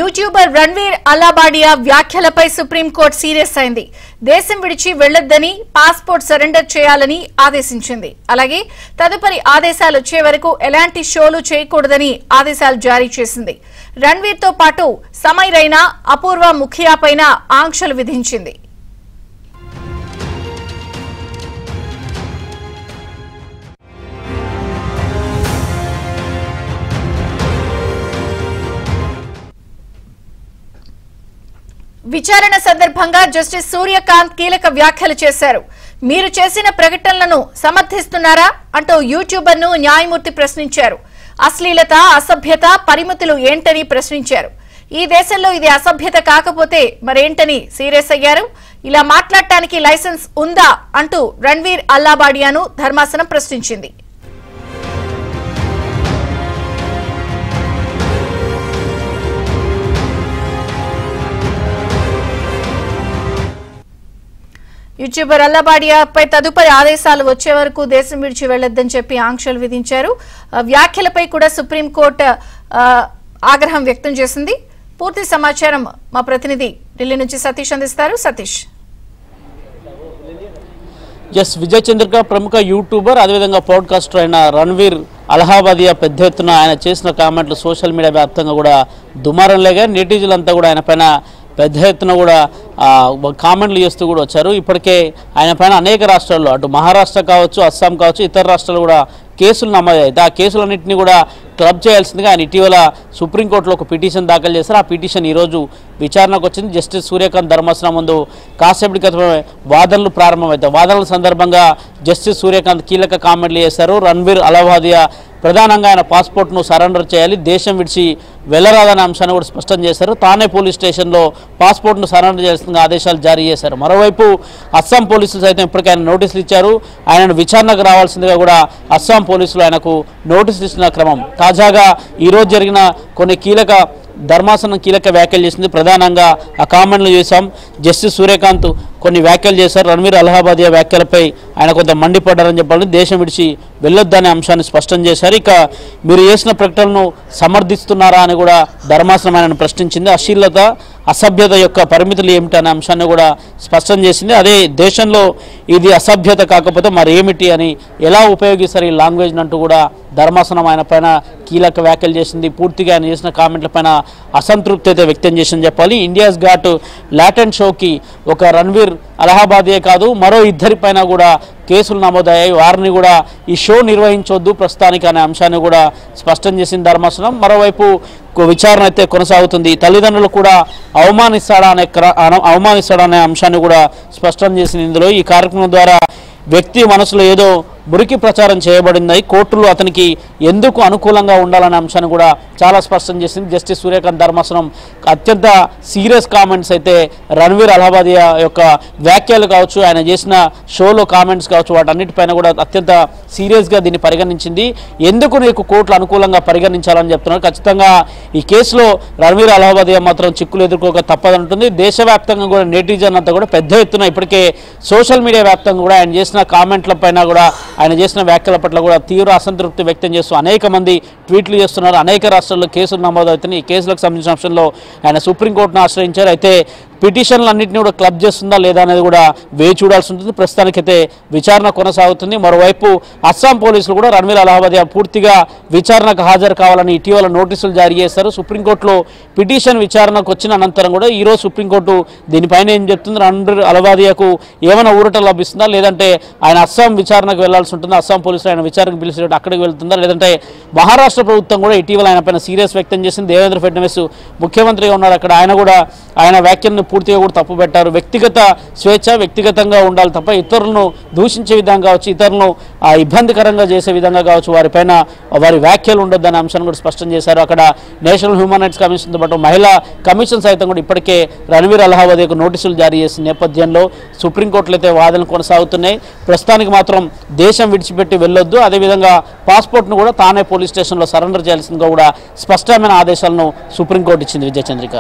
YouTuber Ranveer Allahbadia వ్యాఖ్యలపై supreme court serious అయింది. దేశం విడిచి వెళ్లొద్దని, పాస్పోర్ట్ సరెండర్ చేయాలని ఆదేశించింది. అలాగే తదుపరి ఆదేశాలు వచ్చే వరకు ఎలాంటి షోలు చేయకూడదని ఆదేశాలు జారీ చేసింది. రణ్వీర్ తో పాటు సమై రైనా, అపూర్వ ముఖియాపైన ఆంక్షలు విధించింది. విచారణ సందర్భంగా జస్టిస్ సూర్యకాంత్ కీలక వ్యాఖ్యలు చేశారు. మీరు చేసిన ప్రకటనలను సమర్థిస్తున్నారా అంటూ యూట్యూబర్ ను న్యాయమూర్తి ప్రశ్నించారు. అశ్లీలత, అసభ్యత పరిమితులు ఏంటని ప్రశ్నించారు. ఈ దేశంలో ఇది అసభ్యత కాకపోతే మరేంటని సీరియస్ అయ్యారు. ఇలా మాట్లాడటానికి లైసెన్స్ ఉందా అంటూ రణ్వీర్ అల్లాబాడియాను ధర్మాసనం ప్రశ్నించింది. యూట్యూబర్ అల్లాబాడియాపై తదుపరి ఆదేశాలు వచ్చే వరకు దేశం విడిచి వెళ్లొద్దని చెప్పి ఆంక్షలు విధించారు. వ్యాఖ్యలపై కూడా సుప్రీంకోర్టు ఆగ్రహం వ్యక్తం చేసింది. పూర్తి సమాచారం మా ప్రతినిధి ఢిల్లీ నుంచి సతీష్ అందిస్తారు. సతీష్. విజయ్ చంద్రిక ప్రముఖ యూట్యూబర్ అదేవిధంగా పాడ్కాస్టర్ అయిన రణ్వీర్ అల్లాబాడియా పెద్ద ఎత్తున ఆయన చేసిన కామెంట్లు సోషల్ మీడియా వ్యాప్తంగా కూడా దుమారం లేగా నెటిజన్లంతా కూడా ఆయన పైన పెద్ద ఎత్తున కూడా కామెంట్లు చేస్తూ కూడా వచ్చారు. ఇప్పటికే ఆయన పైన అనేక రాష్ట్రాల్లో అటు మహారాష్ట్ర కావచ్చు, అస్సాం కావచ్చు, ఇతర రాష్ట్రాలు కూడా కేసులు నమోదయ్యాయి. ఆ కేసులన్నింటినీ కూడా క్లబ్ చేయాల్సిందిగా ఆయన ఇటీవల సుప్రీంకోర్టులో ఒక పిటిషన్ దాఖలు చేశారు. ఆ పిటిషన్ ఈరోజు విచారణకు వచ్చింది. జస్టిస్ సూర్యకాంత్ ధర్మాసనం ముందు కాసేపటి క్రితమే వాదనలు ప్రారంభమవుతాయి. వాదనల సందర్భంగా జస్టిస్ సూర్యకాంత్ కీలక కామెంట్లు చేశారు. రణ్వీర్ అల్లాబాడియా ప్రధానంగా ఆయన పాస్పోర్ట్ను సరెండర్ చేయాలి, దేశం విడిచి వెళ్లరాదనే అంశాన్ని కూడా స్పష్టం చేశారు. తానే పోలీస్ స్టేషన్లో పాస్పోర్ట్ను సరెండర్ చేయాల్సిన ఆదేశాలు జారీ చేశారు. మరోవైపు అస్సాం పోలీసులు సైతం ఇప్పటికే ఆయన నోటీసులు ఇచ్చారు. ఆయనను విచారణకు రావాల్సిందిగా కూడా అస్సాం పోలీసులు ఆయనకు నోటీసులు ఇచ్చిన క్రమం. తాజాగా ఈరోజు జరిగిన కొన్ని ధర్మాసనం కీలక వ్యాఖ్యలు చేసింది. ప్రధానంగా ఆ కామెంట్లు చేశాం. జస్టిస్ సూర్యకాంత్ కొన్ని వ్యాఖ్యలు చేశారు. రణ్వీర్ అల్లాబాడియా వ్యాఖ్యలపై ఆయన కొంత మండిపడ్డారని చెప్పాలి. దేశం విడిచి వెళ్ళొద్దనే అంశాన్ని స్పష్టం చేశారు. ఇక మీరు చేసిన ప్రకటనను సమర్థిస్తున్నారా అని కూడా ధర్మాసనం ఆయనను ప్రశ్నించింది. అశ్లీలత, అసభ్యత యొక్క పరిమితులు ఏమిటనే అంశాన్ని కూడా స్పష్టం చేసింది. అదే దేశంలో ఇది అసభ్యత కాకపోతే మరి ఏమిటి అని ఎలా ఉపయోగిస్తారు ఈ లాంగ్వేజ్ అంటూ కూడా ధర్మాసనం ఆయన పైన కీలక వ్యాఖ్యలు చేసింది. పూర్తిగా ఆయన చేసిన కామెంట్ల పైన అసంతృప్తి అయితే వ్యక్తం చేసిందని చెప్పాలి. ఇండియాస్ గాట్ లాటెంట్ షోకి ఒక రణ్వీర్ అల్లాబాడియా కాదు మరో ఇద్దరి పైన కూడా కేసులు నమోదయ్యాయి. వారిని కూడా ఈ షో నిర్వహించొద్దు ప్రస్తుతానికి అనే అంశాన్ని కూడా స్పష్టం చేసింది ధర్మాసనం. మరోవైపు విచారణ అయితే కొనసాగుతుంది. తల్లిదండ్రులు కూడా అవమానిస్తాడనే అంశాన్ని కూడా స్పష్టం చేసింది. ఇందులో ఈ కార్యక్రమం ద్వారా వ్యక్తి మనసులో ఏదో మురికి ప్రచారం చేయబడింది. కోర్టులు అతనికి ఎందుకు అనుకూలంగా ఉండాలనే అంశాన్ని కూడా చాలా స్పష్టం చేసింది. జస్టిస్ సూర్యకాంత్ ధర్మాసనం అత్యంత సీరియస్ కామెంట్స్ అయితే రణ్వీర్ అల్లాబాడియా యొక్క వ్యాఖ్యలు కావచ్చు, ఆయన చేసిన షోలో కామెంట్స్ కావచ్చు, వాటన్నిటిపైన కూడా అత్యంత సీరియస్గా దీన్ని పరిగణించింది. ఎందుకు నీకు కోర్టులు అనుకూలంగా పరిగణించాలని చెప్తున్నారు. ఖచ్చితంగా ఈ కేసులో రణ్వీర్ అల్లాబాడియా మాత్రం చిక్కులు ఎదుర్కోక తప్పదంటుంది. దేశవ్యాప్తంగా కూడా నెటిజన్ అంతా కూడా పెద్ద ఎత్తున ఇప్పటికే సోషల్ మీడియా వ్యాప్తంగా కూడా ఆయన చేసిన కామెంట్ల పైన కూడా ఆయన చేసిన వ్యాఖ్యల పట్ల కూడా తీవ్ర అసంతృప్తి వ్యక్తం చేస్తూ అనేక మంది ట్వీట్లు చేస్తున్నారు. అనేక రాష్ట్రాల్లో కేసులు నమోదవుతున్నాయి. ఈ కేసులకు సంబంధించిన అంశంలో ఆయన సుప్రీంకోర్టును ఆశ్రయించారు. అయితే పిటిషన్లన్నింటినీ కూడా క్లబ్ చేస్తుందా లేదా అనేది కూడా వేచి చూడాల్సి ఉంటుంది. ప్రస్తుతానికైతే విచారణ కొనసాగుతుంది. మరోవైపు అస్సాం పోలీసులు కూడా రణ్వీర్ అల్లాబాడియా పూర్తిగా విచారణకు హాజరు కావాలని ఇటీవల నోటీసులు జారీ చేశారు. సుప్రీంకోర్టులో పిటిషన్ విచారణకు వచ్చిన అనంతరం కూడా ఈరోజు సుప్రీంకోర్టు దీనిపైన ఏం చెప్తుంది, రణ్వీర్ అల్లాబాడియాకు ఏమైనా ఊరట లభిస్తుందా, లేదంటే ఆయన అస్సాం విచారణకు వెళ్లాల్సి ఉంటుందా, అస్సాం పోలీసులు ఆయన విచారణకు పిలిచేటట్టు అక్కడికి వెళ్తుందా, లేదంటే మహారాష్ట్ర ప్రభుత్వం కూడా ఇటీవల ఆయన పైన సీరియస్ వ్యక్తం చేసింది. దేవేంద్ర ఫడ్నవీస్ ముఖ్యమంత్రిగా ఉన్నారు అక్కడ, ఆయన కూడా ఆయన వ్యాఖ్యలను పూర్తిగా కూడా తప్పు పెట్టారు. వ్యక్తిగత స్వేచ్ఛ, వ్యక్తిగతంగా ఉండాలి తప్ప ఇతరులను దూషించే విధంగా కావచ్చు, ఇతరులను ఇబ్బందికరంగా చేసే విధంగా కావచ్చు వారిపైన వారి వ్యాఖ్యలు ఉండొద్దనే అంశాన్ని కూడా స్పష్టం చేశారు. అక్కడ నేషనల్ హ్యూమన్ రైట్స్ కమిషన్తో పాటు మహిళా కమిషన్ సైతం కూడా ఇప్పటికే రణ్వీర్ అల్లాబాడియాకు నోటీసులు జారీ చేసిన నేపథ్యంలో సుప్రీంకోర్టులో అయితే వాదనలు కొనసాగుతున్నాయి. ప్రస్తుతానికి మాత్రం దేశం విడిచిపెట్టి వెళ్ళొద్దు, అదేవిధంగా పాస్పోర్ట్ను కూడా తానే పోలీస్ స్టేషన్లో సరెండర్ చేయాల్సిందిగా కూడా స్పష్టమైన ఆదేశాలను సుప్రీంకోర్టు ఇచ్చింది. విజయచంద్రిక.